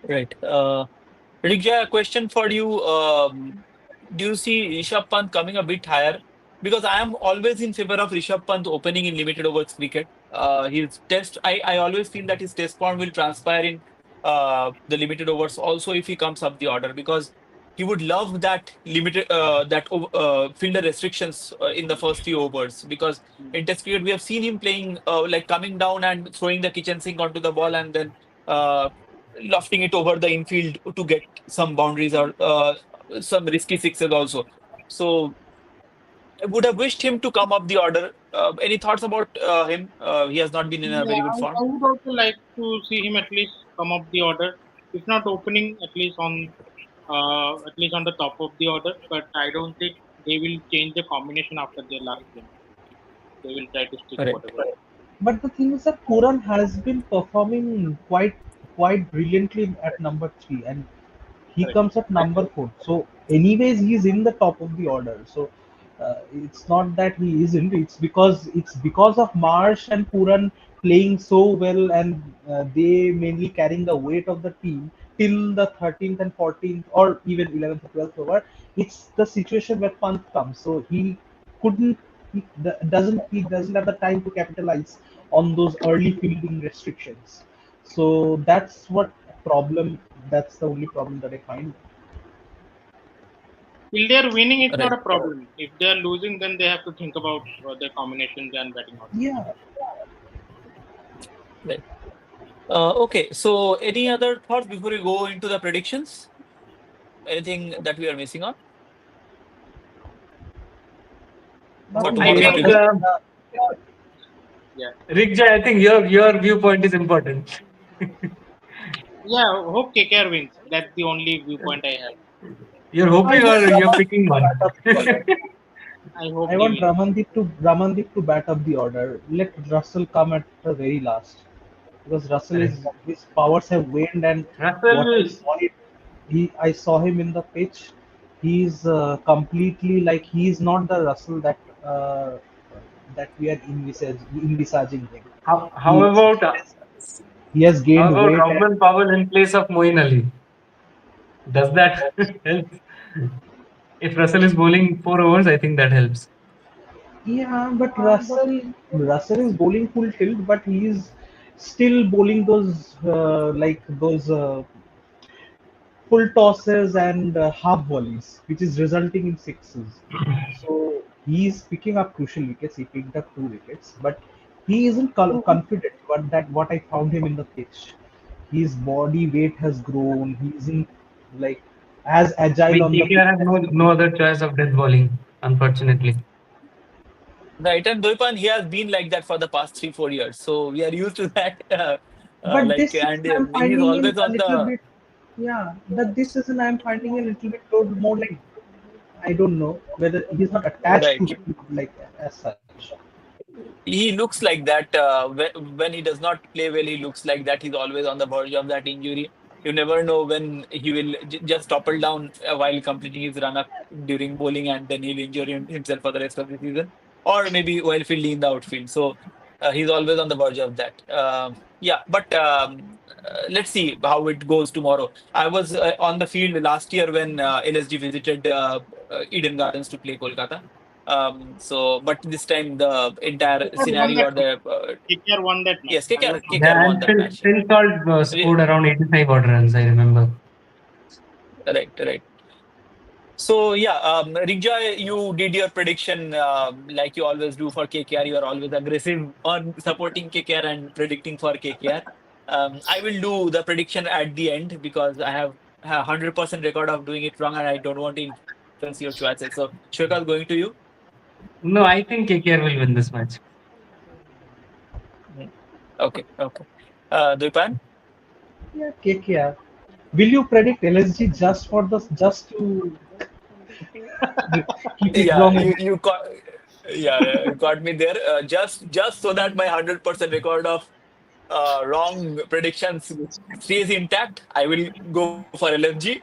Right. Rigjaya, a question for you. Do you see Rishabh Pant coming a bit higher? Because I am always in favor of Rishabh Pant opening in limited overs cricket. His test, I always feel that his test form will transpire in the limited overs also if he comes up the order because he would love that limited fielder restrictions in the first few overs because in test cricket we have seen him playing like coming down and throwing the kitchen sink onto the ball and then uh, lofting it over the infield to get some boundaries or some risky sixes also. So I would have wished him to come up the order. Any thoughts about him? He has not been in a Yeah, very good I form. would also like to see him at least come up the order. If not opening, at least on the top of the order. But I don't think they will change the combination after their last game. They will try to stick Right, whatever. But the thing is that Puran has been performing quite brilliantly at number three, and he Correct. comes at number four. So, anyways, he's in the top of the order. So, it's not that he isn't. It's because of Marsh and Puran playing so well, and they mainly carrying the weight of the team till the 13th and 14th, or even 11th or 12th over. It's the situation where Pant comes. So couldn't he doesn't have the time to capitalize on those early fielding restrictions. So problem. That's the only problem that I find. If they are winning, it's not right, a problem. If they are losing, then they have to think about their combinations and batting order. Yeah, right. Okay, so any other thoughts before we go into the predictions? Anything that we are missing on for nothing. I tomorrow's think, Just preview? Yeah. Rigjay, I think your viewpoint is important. Yeah, hope KKR wins. That's the only viewpoint I have. You're I hoping want or you're Ramandeep picking to one. bat up the order. I hope I he want wins. Ramandeep to bat up the order. Let Russell come at the very last, because Russell is Correct. his powers have waned, and what I Russell, saw it, I saw him in the pitch. He's completely like he's not the Russell that we are envisaging him. how He is, about he has how gained about weight, and Rahman Powell in place of Moeen Ali? Does that help? If Russell is bowling 4 overs, I think that helps. yeah, but Russell is bowling full tilt, but he is still bowling those full tosses and half volleys, which is resulting in sixes. So he's picking up crucial wickets. He picked up 2 wickets, but he isn't confident. What I found him in the pitch, his body weight has grown. He isn't like as I agile mean, on the pitch KKR has as no other choice of death bowling, unfortunately. Right, and Doipan, he has been like that for the past 3, 4 years, so we are used to that. But Like, this and season I'm he's finding him always a on little the bit, yeah. But this season I'm finding him a little bit more like I don't know whether he's not attached to right. the field like as such. He looks like that when he does not play well. He looks like that. He's always on the verge of that injury. You never know when he will just topple down while completing his run up during bowling, and then he'll injure himself for the rest of the season, or maybe while fielding in the outfield. So he's always on the verge of that. Yeah, but let's see how it goes tomorrow. I was on the field last year when LSG visited Eden Gardens to play Kolkata. But this time the entire KKR won scenario that or match. the KKR won that match. yes, I was KKR, Yeah, KKR and won that match. Phil Salt Re- scored around 85 odd runs, I remember. Right, right. So yeah, Rigjoy, you did your prediction like you always do for KKR. You are always aggressive on supporting KKR and predicting for KKR. I will do the prediction at the end because I have a 100% record of doing it wrong and I don't want to influence your choices. So Shwekar, going to you. No, I think KKR will win this match. Mm. Okay, okay. Duipan? Yeah, KKR. Will you predict LSG just for the just to keep it Yeah, wrong again? you caught, yeah, you caught me there. Just so that my 100% record of wrong predictions stays intact, I will go for LFG.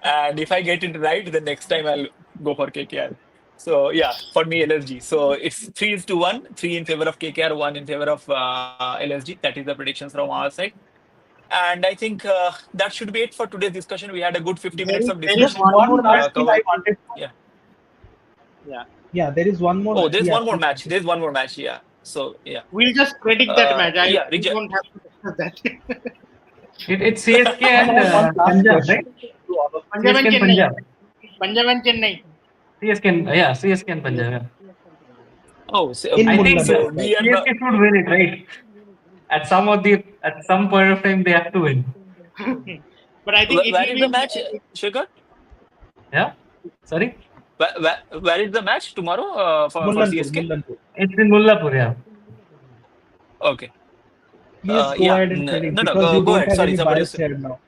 And if I get it right, the next time I'll go for KKR. So yeah, for me LFG. So it's 3-1, three in favor of KKR, one in favor of LSG. That is the predictions from our side. And I think that should be it for today's discussion. We had a good 50 minutes of there is Just discussion. one one more match. last thing Covered. I wanted. Yeah. Yeah, Yeah, there is one more. Oh, there's Yeah, one more please match. continue. There's one more match. Yeah. So yeah. we'll just predict that match. Yeah, We Rija. don't have to discuss that. It's CSK I and have one last Punjab, right? question to all of you. Punjab CSK and and Chennai. Punjab. Punjab and Chennai. CSK and, yeah, CSK and Punjab. Yeah. Oh, In I think so Mullanpur, right? we are not. CSK should win it, right? At some point of time they have to win. But I think it Where will is the be. match, Shekhar? Yeah. Sorry, Where is the match tomorrow for Mullanpur, CSK? Mullanpur. it's in Mullapur. Yeah. Okay. Please go Yeah. ahead and predict No, no. because you Go don't ahead. have Sorry, any somebody bias was here now.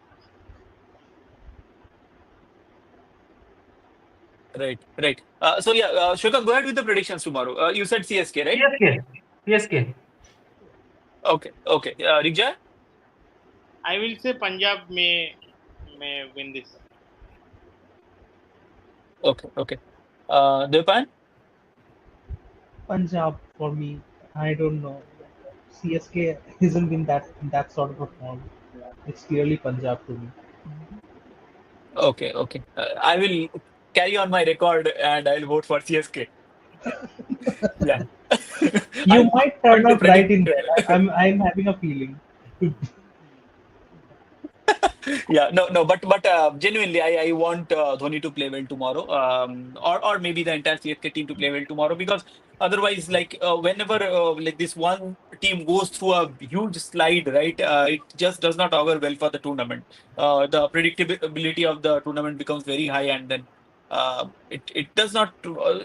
right. Right. So yeah, Shekhar, go ahead with the predictions tomorrow. You said CSK, right? CSK. CSK. Okay. Okay. Rija? I will say Punjab may win this. Okay. Okay. Depan? Punjab for me, I don't know. CSK isn't in that sort of a form. It's clearly Punjab to me. Okay. Okay. I will carry on my record and I'll vote for CSK. Yeah. You I'm might going turn to out right predict. in there. I'm having a feeling. Yeah, no, no, but genuinely, I want Dhoni to play well tomorrow, or maybe the entire CSK team to play well tomorrow because otherwise, like whenever like this one team goes through a huge slide, right, it just does not augur well for the tournament. The predictability of the tournament becomes very high, and then it does not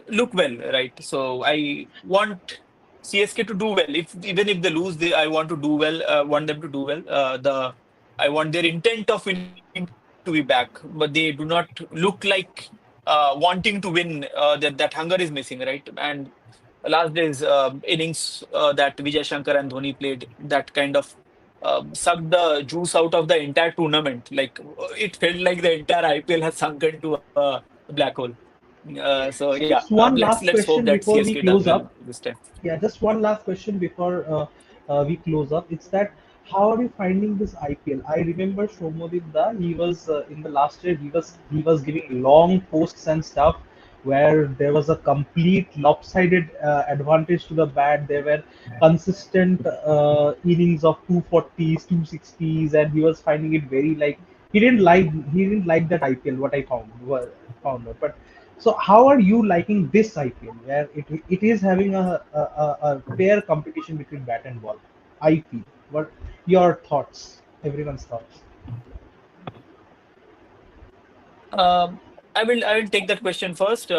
look well, right? So I want CSK to do well. If even if they lose, I want to do well. Want them to do well. The I want their intent of winning to be back, but they do not look like wanting to win. That hunger is missing, right? And last day's innings that Vijay Shankar and Dhoni played, that kind of sucked the juice out of the entire tournament. Like it felt like the entire IPL has sunk into a black hole. So So yeah, just one let's last hope that question before CSK we does close well up. this time. Yeah, just one last question before we close up. It's that how are you finding this IPL? I remember Shomodipda, he was in the last year he was giving long posts and stuff where there was a complete lopsided advantage to the bat. There were consistent innings of 240s, 260s, and he was finding it very like he didn't like that IPL. What I found out, but so how are you liking this IPL where it is having a fair competition between bat and ball? I feel. What your thoughts? Everyone's thoughts. I will take that question first.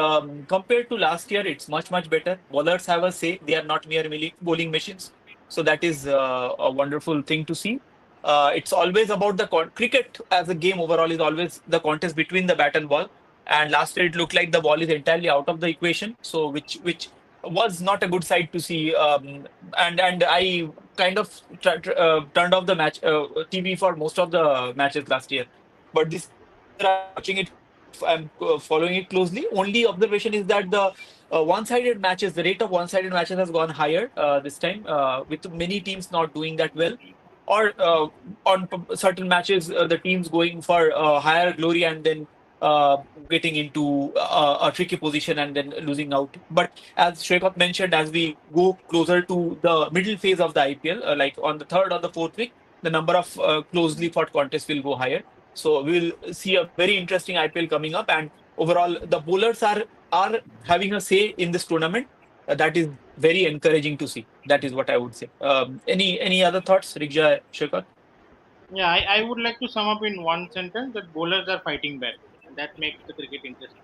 Compared to last year, it's much better. Bowlers have a say; they are not mere bowling machines. So that is a wonderful thing to see. It's always about the cricket as a game overall is always the contest between the bat and ball. And last year it looked like the ball is entirely out of the equation. So which was not a good sight to see. And I kind of turned off the match TV for most of the matches last year. But this year I'm watching it. I'm following it closely. Only observation is that the one-sided matches, the rate of one-sided matches has gone higher this time, with many teams not doing that well, or on certain matches the teams going for higher glory and then getting into a tricky position and then losing out. But as Shrekot mentioned, as we go closer to the middle phase of the IPL, like on the third or the fourth week, the number of closely fought contests will go higher. So we will see a very interesting IPL coming up, and overall, the bowlers are having a say in this tournament. That is very encouraging to see. That is what I would say. Any other thoughts, Riksha, Shrekot? Yeah, I would like to sum up in one sentence that bowlers are fighting back, and that makes the cricket interesting.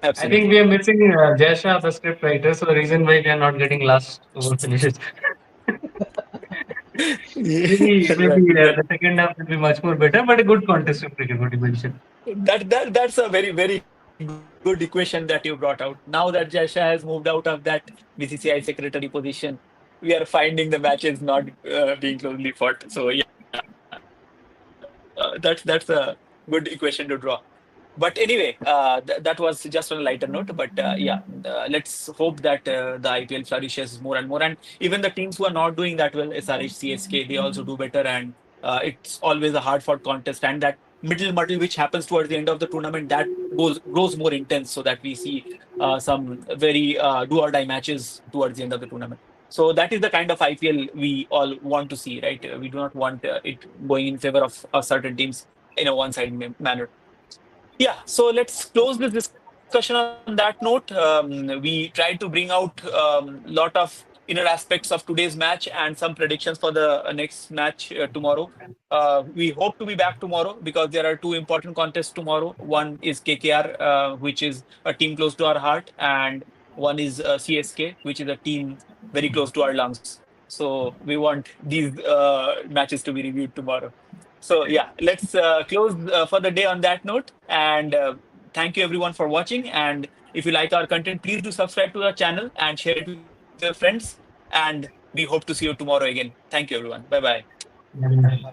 I think Absolutely. we are missing Jay Shah, the script writer, so the reason why we are not getting last over finishes. Maybe Right, the right. second half will be much more better, but a good contest of cricket, what you mentioned. That's a very good equation that you brought out. Now that Jasha has moved out of that BCCI secretary position, we are finding the matches not being closely fought. So yeah, that's a good equation to draw. But anyway, that was just on a lighter note. But let's hope that the IPL flourishes more and more. And even the teams who are not doing that well, SRH, CSK, they also do better. And it's always a hard fought contest. And that middle muddle which happens towards the end of the tournament, that grows more intense, so that we see some very do or die matches towards the end of the tournament. So that is the kind of IPL we all want to see, right? We do not want it going in favor of certain teams in a one-sided manner. Yeah, so let's close this discussion on that note. We tried to bring out lot of inner aspects of today's match and some predictions for the next match tomorrow. We hope to be back tomorrow because there are two important contests tomorrow. One is KKR, which is a team close to our heart, and one is CSK, which is a team very close to our lungs. So we want these matches to be reviewed tomorrow. So yeah, let's close for the day on that note. And thank you everyone for watching. And if you like our content, please do subscribe to our channel and share it with your friends. And we hope to see you tomorrow again. Thank you everyone. Bye bye. Yeah.